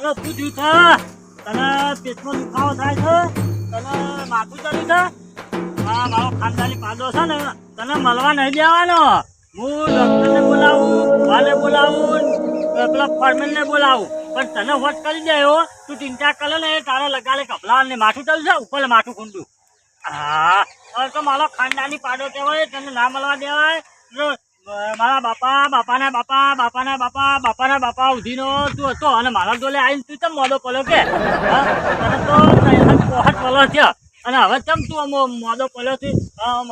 તને શું થયું છે? તને પેટમાં દુખાવો થાય છે? તને માથું ચડ્યું છે? હા, મારો ખાનદાની પાડો છે ને, તને મળવા નહીં દેવાનો. હું ડોક્ટરને બોલાવું, વાલે બોલાવું, પેલા ફોર્મેનને બોલાવું, પણ તને વોટ કરી દેવો. તું ચિંતા કરે ને તારે લગાડે કપડા ને માથું ચડશે ઉપર માથું ખુંડું. હા, હવે તો મારો ખાનદાની પાડો કહેવાય, તને ના મળવા દેવાય. મારા બાપાના બાપા ઉધીનો તું હતો અને મારા જોડે આવીને તું ચમ મોદો પડ્યો કે તને તો પોહટ પડ્યો છે અને હવે ચમ તું મોદો પડ્યો છે?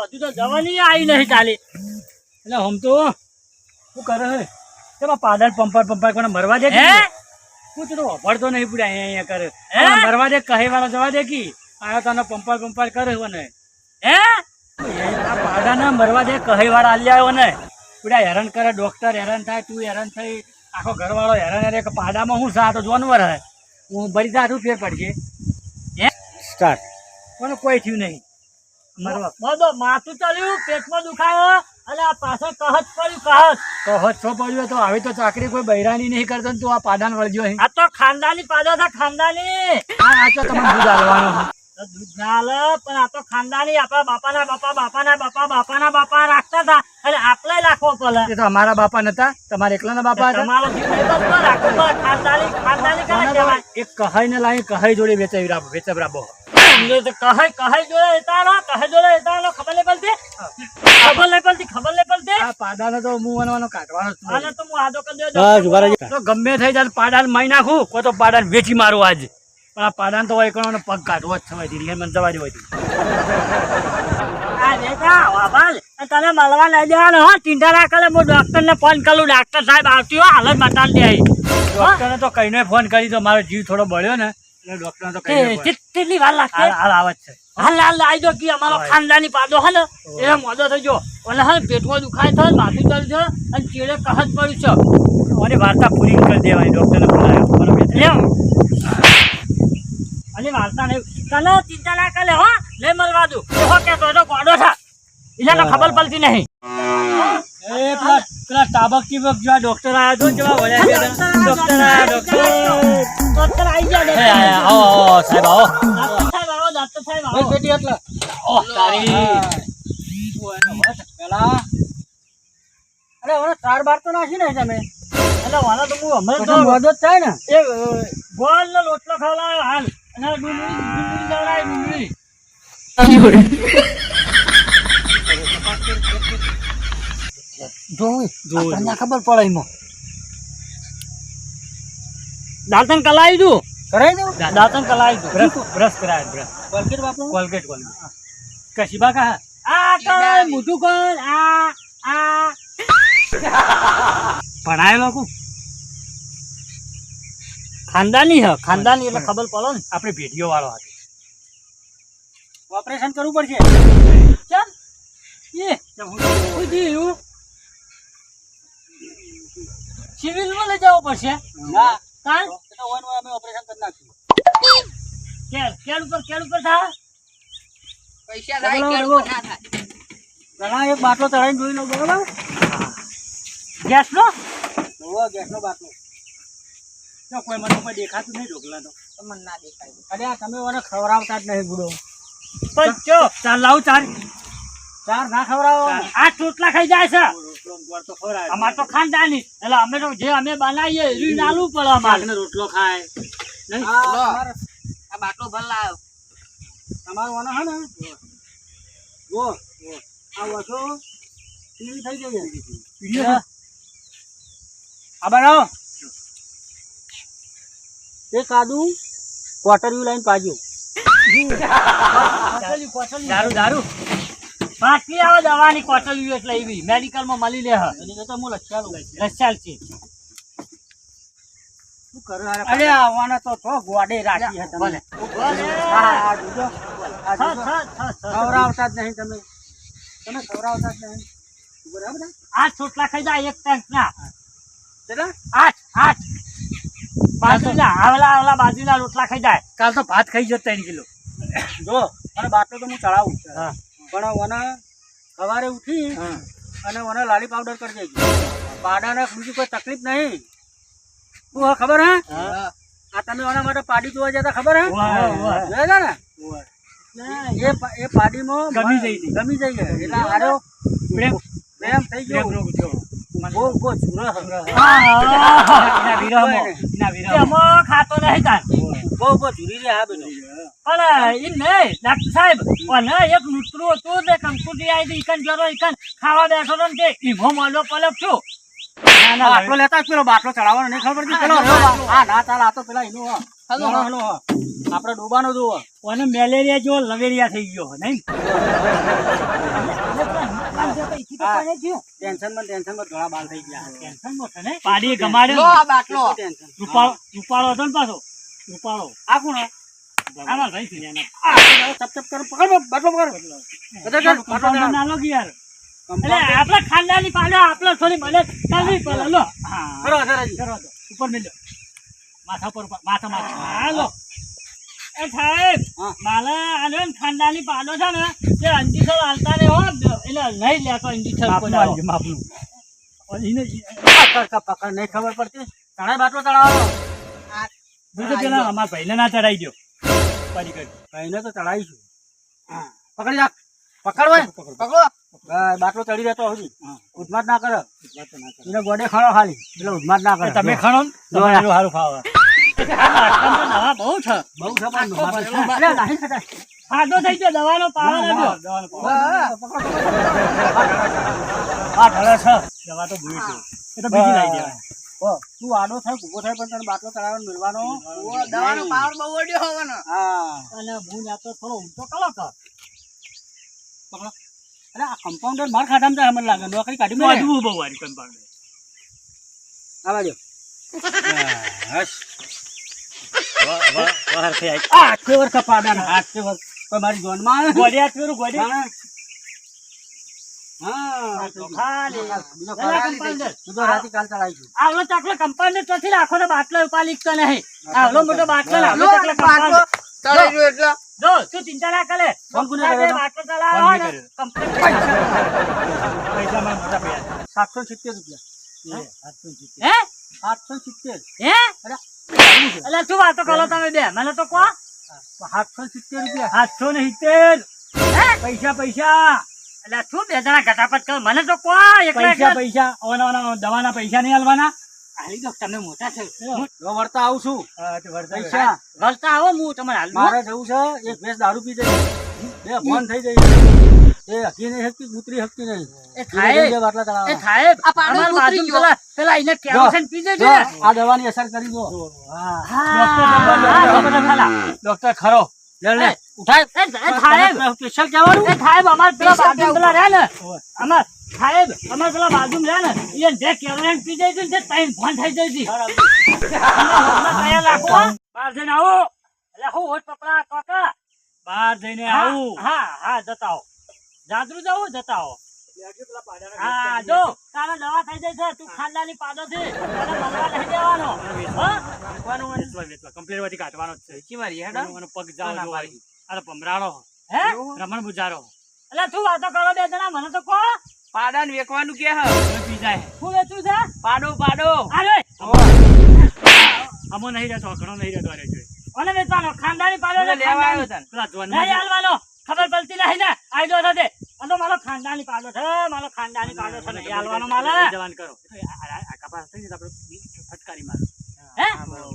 હજુ તો જવાની આવી નહીં ચાલી. એટલે હમ તો શું કરે છે તેમાં પાદળ પંપાર કોને મરવા દે હું તો વભળતો નહીં પૂરા અહીંયા કરે મરવા દે કહે વાળો જવા દે કી આવ્યો તને પંપાર કરે ને હે આ પાડાને મરવા દે કહે વાળા હાલી આવ્યો ને પૂરા હેરાન કરે. ડોક્ટર હેરાન થાય, તું હેરાન થઈ, આખો ઘરવાળો હેરાન હેરે કે પાડામાં હું સા તો જાનવર હે હું ભરી જા ફેર પડશે સ્ટાર્ટ પણ કોઈ થયું નહીં મરવા મોદો માથું ચડ્યું, પેટમાં દુખાયો અને આ પાછળ કહત પડ્યું. કહત છો પડ્યું તો હવે તો ચાકરી કોઈ બૈરાની નહીં કરતો ને તું આ પાડાને વળજો અહીં. આ તો ખાનદાની પાડો છે, ખાનદાની. આ તો તમે દૂધ હાલવાનો દૂધ ના હાલે પણ આ તો ખાનદાની. આપણા બાપાના બાપા રાખતા હતા અને આપણે રાખવો પડે. એ તો અમારા બાપા નતા, તમારા એકલાના બાપા હતા. તમારો જીવ નહીં બચતો, રાખવો પડે. ખાનદાની કોને કહેવાય? એક કહાઈ ને લાવી કહાઈ જોડે વેચવરાબો કહે જોડે એતાનો ખબર નહીં પડતી. આ પાડાને તો હું વનવાનો કાઢવાનો જ આને તો હું આદો કરી દઉં. તો ગમે થઈ જાય પાડાને મારી નાખું કોઈ તો પાડાને વેચી મારું આજ. પણ આ પાડાને તો એકવાનો પગ કાઢવો જ થવાય દીધી મને જવા દેવાય. તને મળવા લઈ જવાનો હો, ચિંતા ના કરે. હું ડોક્ટર ને ફોન કરું, ડાક્ટર સાહેબ આવતી હો, હાલત બતાવી દે. ડોક્ટરને તો કઈને ફોન કરી તો મારો જીવ થોડો બળ્યો ને એટલે ડોક્ટરને તો કેટલી વાર લાગશે? હાલ આવે છે. હાલ આવી દો કે અમારો ખાનદાની પાડો હે ને એ મોદો થઈ ગયો અને હા પેટમાં દુખાય છે, માથું ચડ્યું છે અને ચેડે કહત પડ્યું છે. અને વાર્તા પૂરી કરી દેવાની ડોક્ટરને બોલાવ્યો. અને વાર્તા નહીં, તને ચિંતા ના કરે હો, લઈ મળવા દઉં. કે તો ગોડો છે એટલે તો ખબર પડતી નહીં. પેલા ટાબક ટીબક જેવા ડોક્ટર આવ્યા તો કેવા વળ્યા ડોક્ટર આવી ગયા. સાહેબ આવો ડોક્ટર સાહેબ આવો. પેટી એટલે પેલા અરે હવે ચાર બાર તો નાખી ને તમે એટલે વાળા તો હું હમણાં તો મદદ થાય ને એ ગોળ નો રોટલો ખવડાવ્યો હાલ અને ડુંગળી ખવડાવી ડુંગળી. તમને ખબર પડે એમાં દાંતન કલાવી દઉં, કરાવી દઉં દાંતન કલાવી દઉં. બ્રશ કરાય બ્રશ કોલગેટ વાપરો કોલગેટ કશીબા કા આ કર મોટું કર આ ભણાયેલો કો ખાનદાની હે, ખાનદાની એટલે ખબર પડે ને. આપણે ભેટીઓ વાળો હતો ઓપરેશન કરવું પડશે. ચલ એ હું સિવિલમાં લઈ જવો પડશે. ના કાં અમે ઓપરેશન કરી નાખ્યું. કેળ ઉપર થા પૈસા થાય કેળ ઉપર ના થાય. ઘણા એક બાટલો ચડાવીને જોઈ લો બરોબર. ગેસ નો ગેસનો બાટલો કોઈ મને કોઈ દેખાતું નહીં ઢોકલા તો તમને ના દેખાય. અરે આ તમે મને ખવડાવતા જ નહીં બુડો. પણ જો ચાર લાવું ચાર ના ખવડાવો. આ ચોટલા ખાઈ જાય છે. રોટલો ગોળ તો ખવડાવે. અમાર તો ખાનદાની એટલે અમે તો જે અમે બનાવીએ એ નાલું પડે અમારે. રોટલો ખાય નહીં. આ બાટલો ભર લાવ્યો. તમારો વાનો હે ને જો આ વાસો પીળી થઈ ગઈ. આ બનાવો એ કાદુ ક્વાર્ટરવ્યુ લાઈન પાજો. દારૂ બાટલી આવે દવાની કોટલી એટલે એવી મેડિકલ માં મળી લે. એની તો હું લખ્યાલું લસાલ છે. શું કરે અરે આવવાના તો છો ગોડે રાખી હે તમે. હા જોજો ખવડાવતા જ નહીં તમે ખવડાવતા જ નહીં બરાબર. આ ચોટલા ખાઈ જાય એક ટેન્ક ના કેટલા 8 બાજુના આવલા બાજુના રોટલા ખાઈ જાય. કાલ તો ભાત ખાઈ જતા 3 કિલો જો અને બાટલો તો હું ચડાવું પણ મને સવારે ઉઠી અને મને લાલી પાવડર કરી દેજો. પાડાને બીજી કોઈ તકલીફ નહીં. તું ખબર હે આ તમે આના માટે પાડી જોવા જતા ખબર હે ઓય, ઓય. જોયા તા ને ઓય. એ પાડીમાં ગમી જઈ હતી. ગમી જઈ ગઈ એટલે આરો પ્રેમ પ્રેમ થઈ ગયો પ્રેમ રોગ થયો. બહુ બહુ સુરહ એના વિરહમાં, એના વિરહમાં. એમાં ખાતો નહીં તાન બહુ બહુ ઝૂરી રે આ બધું પણ ઈ નહીં ડાક્ટર સાહેબ અને એક નૂતરું હતું તે કંકુટી આવી હતી ઈકન જરો ઈકન ખાવા બેઠો તો ને તે ઈમો મોલો પલક છું ના, ના, બાટલો લેતા જ પેલો બાટલો ચડાવવાનો નહીં ખબર પડતી પેલો હા ના ચાલ આ તો પેલા એનો હલો, હલો આપણે ડોબાનો જોવો અને મેલેરિયા જેવો લવેરિયા થઈ ગયો નહીં ટેન્શનમાં ઘણા બાલ થઈ ગયા પાડીએ લો ગમાડ્યો આ બાટલો ટેન્શન રૂપાળો હતો ને પાછો રૂપાળો આ કોણ હે? આમાં ભાઈ છે એના. ચપ ચપ કરો પકડો બાટલો પકડો બધા ચાલ બાટલો રૂપાળો ચડાવો. નાનો કે યાર એટલે આપડે ખાનદાની પાડો આપણે થોડી મને કરવી પડે લો હા કરો ધરાજી કરો તો ઉપર મેલ્યો માથા પર માથા માથા હાલો એ સાહેબ હા. મારે આને ખાનદાની પાડો છે ને તે અંજીસર હાલતા ને હો એટલે નહીં લેતો અંજીસર માપનું કોઈ આલજો, માપનું. એને પકડ નહીં ખબર પડતી તણે બાટલો ચડાવો બીજો પેલા અમારા ભાઈને ના ચડાઈ દો પડી કરી કઈને તો ચડાવીશું હા પકડી રાખ પકડવો પકડો બાટલો ચડી રહેતો હજી ઉધમાત ના કરે એને ગોડે ખાણો ખાલી એટલે ઉધમાત ના કરે તમે ખાણો ને જો. તમારું સારું ફાવે દવા બહુ છે બહુ છે પણ ઉધમાત એટલે નહીં ખટાય. ફાયદો થઈ ગયો દવાનો પાવર આવ્યો દવાનો પાવ. આ ઢળે છે દવા તો ભૂલી છે એ તો બીજી લાવી દેવાય તું આડો થાય ઊભો થાય પણ તને બાટલો ચડાવવાનો મિલવાનો દવાનો પાવર બહુ ઓડ્યો હોવાનો હા અને હું યાતો થોડો ઊંચો કરો કે અરે આ કમ્પાઉન્ડર માર ખાધામાં જાય મને લાગે નોકરી કાઢી મેલે બધું બહુ વારી કંપાઉન્ડ આવા દો વાર થઈ આવી આ કેવર કપાડા હાથ કેવર કોઈ મારી જોનમાં આવે ગોડિયા થોડું ગોડિયા હા ખાલી બીજો પેલા કાલ કમ્પાઉન્ડર બીજો રાતે કાલ ચડાવીશું આવલો ચાકલો કમ્પાઉન્ડર તો થી રાખો તો બાટલો ઉપાડ લીકતો નહીં આવલો મોટો બાટલો ને આવલો લો ચાકલો બાટલો કમ્પાઉન્ડર ચડાઈ રહ્યો એટલે જો તું ચિંતા ના કરે ફોન કોને આ કર્યો જે તો? બાટલો ચલાવો ને ફોન મેં કમ્પ્લીટ પૈસા માં મોટા પૈસા 770 રૂપિયા હે 770 હે એટલે શું વાતો કરો તમે બે મને તો કહો 770 રૂપિયા 770 હે પૈસા પૈસા એટલે શું બે જણા ઘટાપટ કરો મને તો કહો એકલા પૈસા એકલા પૈસા ઓના દવાના પૈસા નહીં આલવાના હાલી દો તમે મોટા છો જો વળતા આવું છું પૈસા પૈસા વળતા આવો હું તમને હાલ મારે જવું છે એક ભેંસ દારૂ પી જાય બે ફોન થઈ જાય એ હકી નહીં હકતી ઉતરી હકતી નહીં એ થાય બે બાટલા એ ચડાવવાના. સાહેબ આ પાડો અમાર ઉતરી બાજુ ગયો. પેલા એને કેરોસીન પી જો, દેજે આ દવાની અસર કરી દો ડોક્ટર ખરો લે લે ઉઠાય સાહેબ સ્પેશિયલ કહેવાનું એ સાહેબ અમાર પેલા પૈસા બાજુ પેલા રહ્યા ને અમાર સાહેબ અમાર પેલા બાજુ રહ્યા ને એ જે કેરોસીન પી જાય છે ને તે ત્રણ ફોન થઈ જાય છે તૈયાર રાખો બહાર જઈને આવો એટલે હું હોત પપડા કાકા બહાર જઈને આવું હા હા જતા આવો જાદરું જવું જતા આવો હા જો તારે દવા થઈ જાય છે તું ખાનદાની પાડો છે તને મળવા નહીં દેવાનો હા કમ્પ્લેટ માંથી કાઢવાનો જ છે કી મારી હેડો એનો પગ જાવ જોવાય. આ તો ભમરાળો હે રમણ બુજારો એટલે તું વાતો કરો બે જણા મને તો કહો પાડા ને વેકવાનું કે હ પી જાય હું વેચું છે પાડો પાડો અરે અમો નહીં રહેતો ઘણો નહીં રહેતો અરે જોઈએ કોને વેચવાનો ખાનદાની પાડો ને લેવા આવ્યો ખાનદાની. તને પેલા જોન નહીં હાલવાનો ખબર પડતી નહીં ને આયદો સાથે અને મારો ખાનદાની પાડો છે મારો ખાનદાની પાડો છે નહીં હાલવાનો મારે જવાન કરો આ કપાસ થઈ જાય તો આપણે ફટકારી મારો હે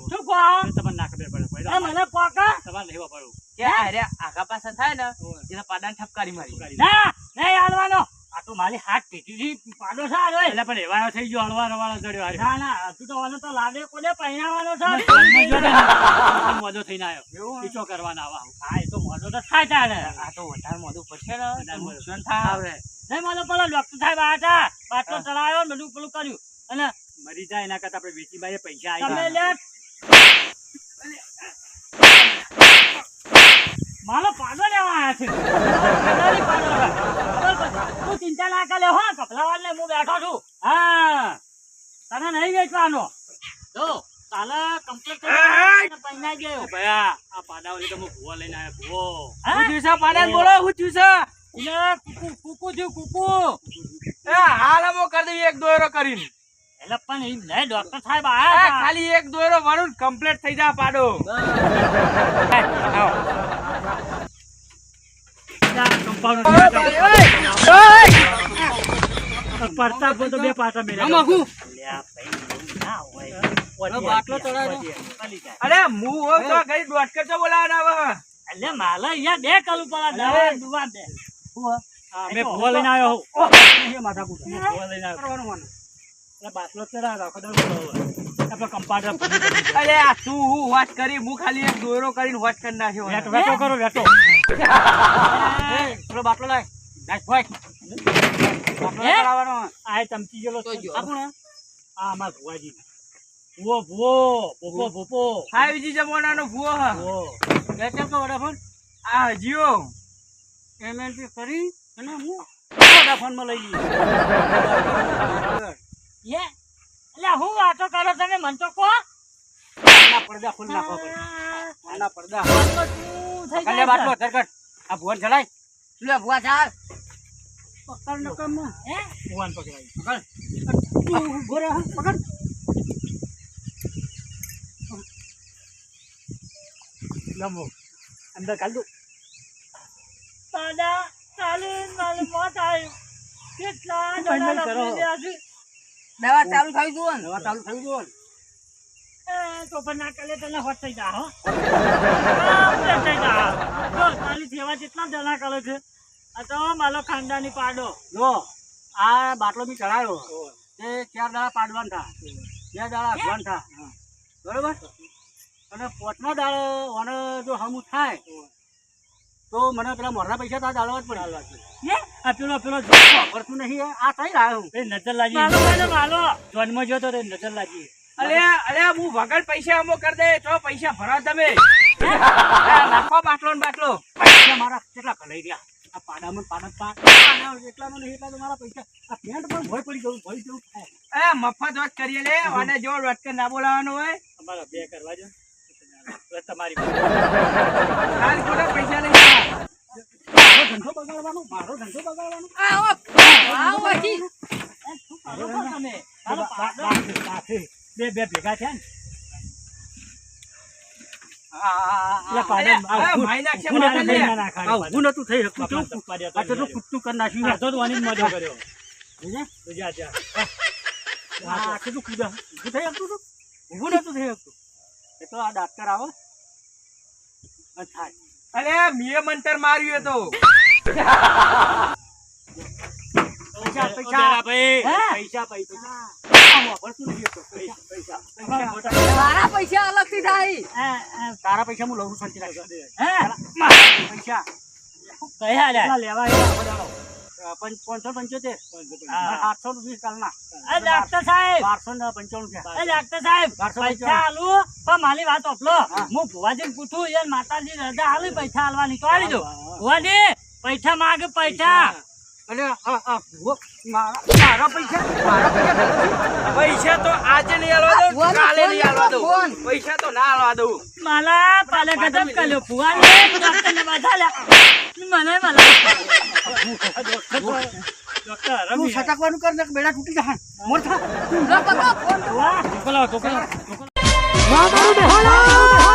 શું કહો તમને ના ખબર પડે એ મને પોકા તમારે લેવા પડવું કે અરે આખા પાસે થાય ને એટલે પાડા ને ઠપકારી મારી ના નહીં હાલવાનો આ તો મારી હાથ પીટી પાડો છે આ રહ્યો. એટલે પણ એવા થઈ ગયો હળવા રવાળો ચડ્યો હારે. ના ના હજુ તો મને તો લાગે કોને પહેરાવાનો છે જન્મ જો ને, પણ મોજો થઈને આવ્યો ઈચો કરવાના આવા હા એ તો મોઢો તો થાય તારે આ તો વધારે મોઢું પડશે ને વધારે મોઢું. નુકસાન થાય આવડે. નહીં મને પેલો ડોક્ટર સાહેબ આવ્યા હતા બાટલો ચડાવ્યો ને બધું પેલું કર્યું અને મરી જાય એના કરતા આપણે વેચી બાઈએ પૈસા તમે આવી લે મારો પાડો લેવા આવ્યા છે ખાનદાની પાડો છે. ખબર પડી? તું ચિંતા ના કરે હો કપલાવાળ ને હું બેઠો છું હા તને નહીં વેચવાનો જો કાલે કમ્પ્લીટ પૈસા ગયો ભયા આ પાડાઓને તો હું ભૂવો લઈને આવ્યો ભૂવો હા હું થયું છે પાડા ને બોલો હું થયું છે એટલે કુકુ કુકુ થયું કુકુ એ હાલ અમો કરી દઈએ એક દોયરો કરીને એટલે પણ એમ નહીં, ડોક્ટર સાહેબ આ આયા હતા. ખાલી એક દોરો વાળું કમ્પ્લીટ થઈ જા પાડો. પડતા પર તો બે પાટા મેલ્યા. આમાં હું? અલ્યા ભાઈ, એવું ના હોય. હવે બાટલો ચડાવ્યો. પલી જાય. અરે હું હોઉં તો ઘડી ડોક્ટર તો બોલાવવાના હવે. એટલે મારે અહીંયા બે કલું પેલા દવા દુવા દે. હા, મેં ભૂવા લઈને આવ્યો હું. એ માથાકૂટ. મેં ભૂવા લઈને આવ્યો. કરવાનું માને. એટલે બાટલો ચડાવ્યો, આખો દાડો બોલાવો. આપણે કમ્પાઉન્ડર ફરી કરી. અરે આ તું હું વાત કરી, હું ખાલી એક દોરો કરીને વાત કરી નાખ્યો. વેટો વેટો કરો વેટો. એ, પેલો બાટલો લાય. નાખ ભાઈ. બાટલો હે? ચડાવવાનો. આ ચમચી જેલો છે. આ કોણ હે? આ અમાર ભુવાજી. ભૂવો ભૂપો. 5G જમાનાનો ભૂવો હ. ભૂવો. એરટેલ તો વોડાફોન. આ જીઓ. MNP કરી અને હું વોડાફોનમાં લઈ લઈએ. એ એટલે હું વાતો કરો તમે મન તો કહો. આના પડદા ખોલી નાખવા પડે. આના પડદા. આમાં શું થઈ કાલે જાય બાટલો છે? ધરકટ. આ ભુવન ચલાય. લે ભૂવા ચાલ. પકડ ન કમ. હે? ભુવાને પકડાવી. પકડ. તું ઊભો રહે, પકડ. લંબો. અંદર કાઢ દો. દાદા ચાલીને મારું મોત આવ્યું. કેટલા ફાઇનલ દાડા કરો. લપડી ગયા છે. દવા ચાલુ થઈ જુઓ ને. દવા ચાલુ થયું જોન. તો પણ ના કાલે તને હોટ થઈ જા હો. હોટ થઈ જા. જો તારી સેવા જેટલા જણા કરે છે. આ તો મારો ખાનદાની પાડો. જો આ બાટલો બી ચડાયો તે 4 દાડા પાડવાન થા. 2 દાડા અધવાન થા. બરોબર. અને 5મા દાડો ઓને જો હમું થાય તો મને પેલા મોરના પૈસા તા દાડવા જ પડે. હે? આ પેલો ખબરતું નહીં આ થઈ રહ્યો હું. એ નજર લાગી. માલો માલો માલો. જોનમાં જોતો તો નજર લાગી. અરે હું વગર પૈસા અમો કરી દે તો પૈસા ભરાવ તમે. નાખો બાટલો ને બાટલો. પૈસા મારા કેટલા કલાઈ રહ્યા. આ પાડામાં એટલામાં નહીં એટલા તો મારા પૈસા. આ પેન્ટ પણ ભોય પડી ગયું ભોય જેવું થાય. મફત વાત કરીએ લે. અને જો ડોક્ટર ના બોલાવવાનું હોય અમારા બે કરવા જો. તો તમારી કાલ ખોટા પૈસા નહીં આપવા. મારો ધંધો બગાડવાનો મારો ધંધો બગાડવાનો. માલો કહો તમે. મારો પાડો. બે ભેગા થયા ને. આ પાડા ભાઈ નાખશે ઊભું બાટલ લે. ઊભું નતું થઈ શકતું કેવું? આ કેટલું કૂદતું કરી નાખ્યું છે. તો વાની મજો કર્યો. જોજે. તો જા જા. આ કેટલું કૂદા ઊભું થઈ શકતું હતું? ઊભું નતું થઈ શકતું. એ તો આ ડાક્ટર આવે અને થાય. અરે મેં મંતર માર્યું એ તો. પૈસા જરા ભાઈ. હે? પૈસા પૈસા આ વાપરતું નહીં હતો. પૈસા મારા પૈસા અલગ થી થાય. તારા પૈસા હું લઉં છું શાંતિ રાખજો. હે? પૈસા કયા લે? કેટલા લેવા આવ્યા બધાનો? 575 હા. 720 કાલના એ ડાક્ટર સાહેબ. 1295 એ ડાક્ટર સાહેબ. 1295. પૈસા આલું પણ મારી વાત ઓપલો. હું ભુવાજીને પૂછું યાર માતાજી રજા આલી પૈસા આલવાની તો આલી દો. ભુવાજી પૈસા માંગે પૈસા. અને મારા પૈસા પૈસા તો આજે નહીં આલવા દઉં, કાલે નહીં આલવા દઉં. પૈસા તો ના આલવા દઉં. માલા પાલે ગજબ કર્યો ભુવાજી ડોક્ટરને બધા લ્યા. મને ડોક્ટર તું સટકવાનું કર ને બેડા તૂટી જાય મોર થા. ભુવા. ઢોકળાવો, ઢોકળાવો. વાહ મારું બેહાલા